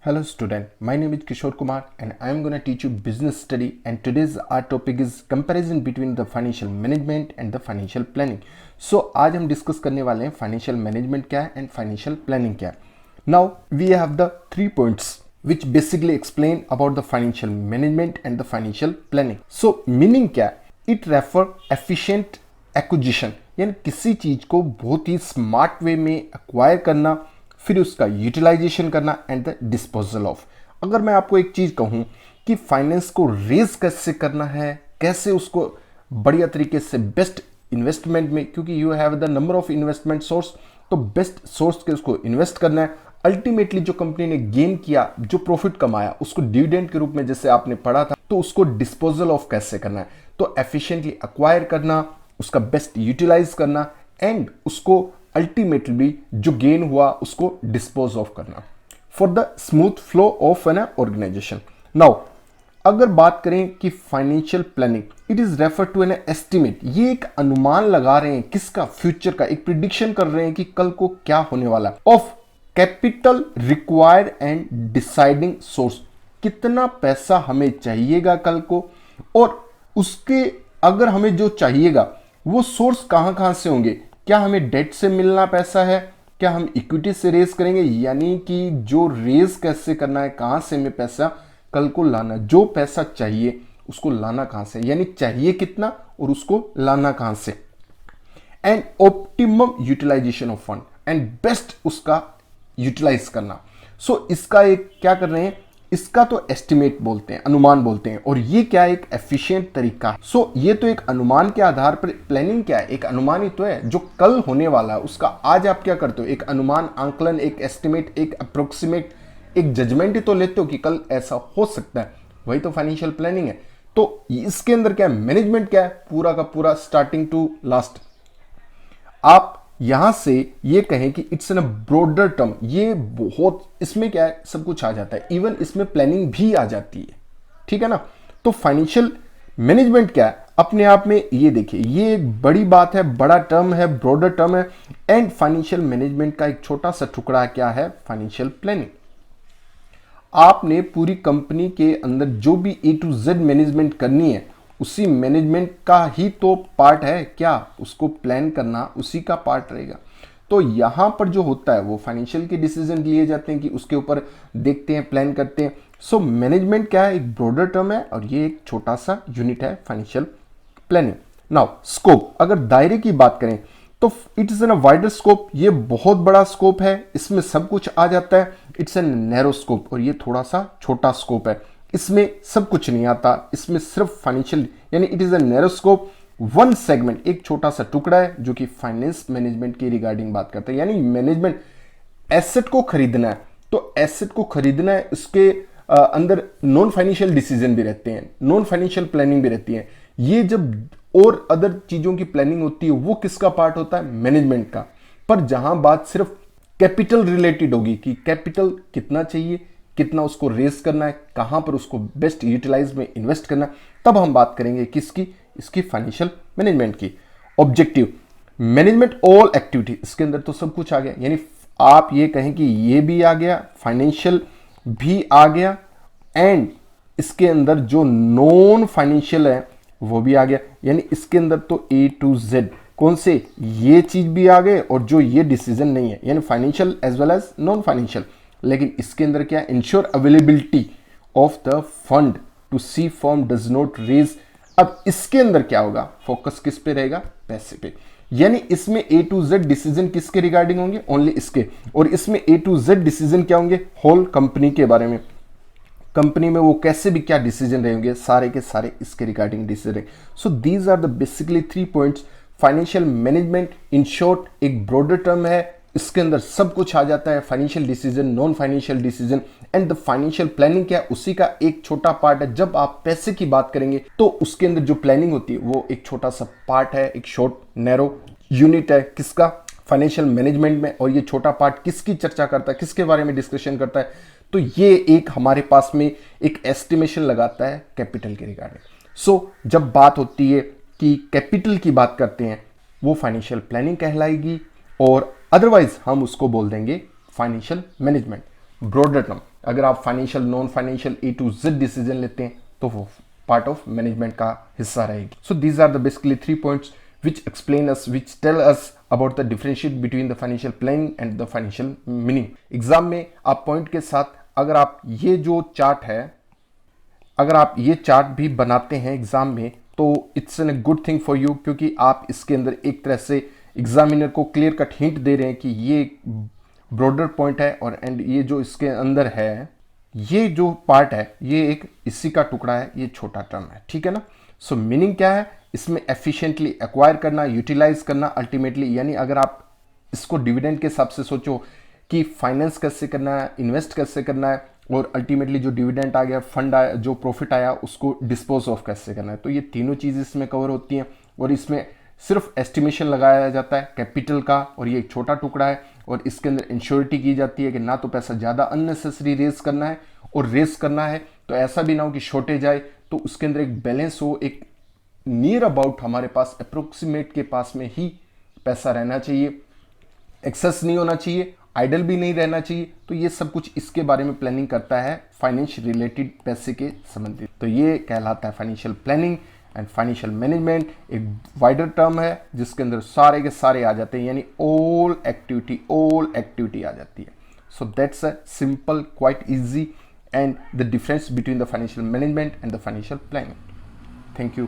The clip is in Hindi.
Hello student, my name is Kishore Kumar and I am going to teach you business study, and today's our topic is comparison between the financial management and the financial planning. So आज हम डिस्कस करने वाले हैं फाइनेंशियल मैनेजमेंट क्या है एंड फाइनेंशियल प्लानिंग क्या है. Now we have the 3 points which basically explain about the financial management and the financial planning. So meaning क्या है? It refer efficient acquisition, यानी किसी चीज को बहुत ही स्मार्ट वे में एक्वायर करना, फिर उसका यूटिलाइजेशन करना एंड द डिस्पोजल ऑफ. अगर मैं आपको एक चीज कहूं कि फाइनेंस को रेज कैसे करना है, कैसे उसको बढ़िया तरीके से बेस्ट इन्वेस्टमेंट में, क्योंकि you have the number of investment source, तो बेस्ट सोर्स के उसको इन्वेस्ट करना है. अल्टीमेटली जो कंपनी ने गेन किया, जो प्रॉफिट कमाया, उसको डिविडेंड के रूप में जैसे आपने पढ़ा था, तो उसको डिस्पोजल ऑफ कैसे करना है, तो एफिशिएंटली एक्वायर करना, उसका बेस्ट यूटिलाइज करना एंड उसको अल्टीमेटली जो गेन हुआ उसको डिस्पोज ऑफ करना for the smooth flow of an organisation. Now अगर बात करें कि financial planning, it is refer to an estimate. ये एक अनुमान लगा रहे हैं किसका, फ्यूचर का, एक प्रिडिक्शन कर रहे हैं कि कल को क्या होने वाला है, of capital required and deciding source. कितना पैसा हमें चाहिएगा कल को, और उसके अगर हमें जो चाहिएगा वो सोर्स कहां से होंगे. क्या हमें डेट से मिलना पैसा है, क्या हम इक्विटी से रेज करेंगे, यानी कि जो रेज कैसे करना है, कहां से हमें पैसा कल को लाना, जो पैसा चाहिए उसको लाना कहां से, यानी चाहिए कितना और उसको लाना कहां से. And optimum utilisation of fund and best उसका यूटिलाइज करना. सो इसका एक क्या कर रहे हैं, इसका तो एस्टिमेट बोलते हैं, अनुमान बोलते हैं, और ये क्या एक एफिशिएंट तरीका है. सो ये तो एक अनुमान के आधार पर, प्लानिंग क्या है, एक अनुमान ही तो है जो कल होने वाला है उसका आज आप क्या करते हो, एक अनुमान, आंकलन, एक एस्टिमेट, एक अप्रोक्सीमेट, एक जजमेंट ही तो लेते हो कि कल ऐसा हो सकता है. वही तो फाइनेंशियल प्लानिंग है. तो इसके अंदर क्या है, मैनेजमेंट क्या है, पूरा का पूरा स्टार्टिंग टू लास्ट. आप यहां से ये कहें कि इट्स एन ब्रॉडर टर्म, ये बहुत, इसमें क्या है, सब कुछ आ जाता है, इवन इसमें प्लानिंग भी आ जाती है, ठीक है ना. तो फाइनेंशियल मैनेजमेंट क्या है अपने आप में, ये देखिए, ये एक बड़ी बात है, बड़ा टर्म है, ब्रॉडर टर्म है. एंड फाइनेंशियल मैनेजमेंट का एक छोटा सा टुकड़ा क्या है, फाइनेंशियल प्लानिंग. आपने पूरी कंपनी के अंदर जो भी A to Z मैनेजमेंट करनी है, उसी मैनेजमेंट का ही तो पार्ट है क्या, उसको प्लान करना उसी का पार्ट रहेगा. तो यहां पर जो होता है वो फाइनेंशियल के डिसीजन लिए जाते हैं कि उसके ऊपर देखते हैं, प्लान करते हैं. सो मैनेजमेंट क्या है, एक ब्रॉडर टर्म है और ये एक छोटा सा यूनिट है फाइनेंशियल प्लानिंग. नाउ स्कोप, अगर दायरे की बात करें तो it is an wider scope. ये बहुत बड़ा स्कोप है, इसमें सब कुछ आ जाता है. इट्स एन नैरो स्कोप, और ये थोड़ा सा छोटा स्कोप है, इसमें सब कुछ नहीं आता, इसमें सिर्फ फाइनेंशियल, यानी it is a narrow scope, one segment, एक छोटा सा टुकड़ा है जो कि फाइनेंस मैनेजमेंट के रिगार्डिंग बात करता है. यानी मैनेजमेंट एसेट को खरीदना है, तो एसेट को खरीदना है, उसके अंदर नॉन फाइनेंशियल डिसीजन भी रहते हैं, नॉन फाइनेंशियल प्लानिंग भी रहती है. ये जब और अदर चीजों की प्लानिंग होती है, वो किसका पार्ट होता है, मैनेजमेंट का. पर जहां बात सिर्फ कैपिटल रिलेटेड होगी कि कैपिटल कितना चाहिए, कितना उसको रेस करना है, कहां पर उसको बेस्ट यूटिलाइज में इन्वेस्ट करना है, तब हम बात करेंगे किसकी, इसकी फाइनेंशियल मैनेजमेंट की. ऑब्जेक्टिव मैनेजमेंट ऑल एक्टिविटी, इसके अंदर तो सब कुछ आ गया, यानी आप ये कहें कि ये भी आ गया, फाइनेंशियल भी आ गया, एंड इसके अंदर जो नॉन फाइनेंशियल है वो भी आ गया. यानी इसके अंदर तो A to Z, कौन से, ये चीज भी आ गए, और जो ये डिसीजन नहीं है, यानी financial as well as non financial. लेकिन इसके अंदर क्या, ensure availability of the fund to see firm does not raise. अब इसके अंदर क्या होगा, फोकस किस पे रहेगा, पैसे पे. यानी इसमें A to Z डिसीजन किसके रिगार्डिंग होंगे, ओनली इसके. और इसमें A to Z डिसीजन क्या होंगे, होल कंपनी के बारे में, कंपनी में वो कैसे भी क्या डिसीजन रहेंगे, सारे के सारे इसके regarding decision. So these are the basically 3 points. Financial management in short एक ब्रॉडर टर्म है, इसके अंदर सब कुछ आ जाता है, financial decision, non financial decision, and the financial planning क्या है, उसी का एक छोटा पार्ट है. जब आप पैसे की बात करेंगे तो उसके अंदर जो प्लानिंग होती है वो एक छोटा सा पार्ट है, एक शॉर्ट नैरो यूनिट है किसका, फाइनेंशियल मैनेजमेंट में. और ये छोटा पार्ट किसकी चर्चा करता है, किसके बारे में डिस्कशन करता है, तो ये एक हमारे पास में एक एस्टिमेशन लगाता है कैपिटल के रिगार्डिंग. सो जब बात होती है कि कैपिटल की बात करते हैं, वो फाइनेंशियल प्लानिंग कहलाएगी, और अदरवाइज हम उसको बोल देंगे फाइनेंशियल मैनेजमेंट. ब्रॉडर टर्म, अगर आप financial non financial A to Z decision लेते हैं तो वो पार्ट ऑफ मैनेजमेंट का हिस्सा रहेगी. So these are the basically 3 points which explain us, which tell us about the differentiate between the financial planning and the financial meaning. Exam में आप पॉइंट के साथ अगर आप ये जो चार्ट है, अगर आप ये चार्ट भी बनाते हैं एग्जाम में तो it's an good thing for you, क्योंकि आप इसके अंदर एक तरह से एग्जामिनर को क्लियर कट हिंट दे रहे हैं कि ये ब्रॉडर पॉइंट है और एंड ये जो इसके अंदर है, ये जो पार्ट है ये एक इसी का टुकड़ा है, ये छोटा टर्म है. ठीक है ना. सो मीनिंग क्या है, इसमें एफिशिएंटली एक्वायर करना, यूटिलाइज करना अल्टीमेटली, यानी अगर आप इसको डिविडेंड के हिसाब से सोचो कि फाइनेंस कैसे करना है, इन्वेस्ट कैसे करना है, और अल्टीमेटली जो डिविडेंड आ गया, फंड आया, जो प्रॉफिट आया उसको डिस्पोज ऑफ कैसे करना है, तो ये तीनों चीज़ इसमें कवर होती हैं. और इसमें सिर्फ एस्टिमेशन लगाया जाता है कैपिटल का, और ये एक छोटा टुकड़ा है, और इसके अंदर इंश्योरिटी की जाती है कि ना तो पैसा ज़्यादा अननेसेसरी रेस करना है, और रेस करना है तो ऐसा भी ना हो कि शॉर्टेज आए, तो उसके अंदर एक बैलेंस हो, एक नियर अबाउट हमारे पास अप्रोक्सीमेट के पास में ही पैसा रहना चाहिए, एक्सेस नहीं होना चाहिए, आइडल भी नहीं रहना चाहिए. तो ये सब कुछ इसके बारे में प्लानिंग करता है फाइनेंस रिलेटेड पैसे के संबंधित. तो ये कहलाता है financial planning and financial management. एक वाइडर टर्म है जिसके अंदर सारे के सारे आ जाते हैं, यानी ऑल एक्टिविटी आ जाती है. So that's a simple, quite easy, and the difference between the financial management and the financial planning. Thank you.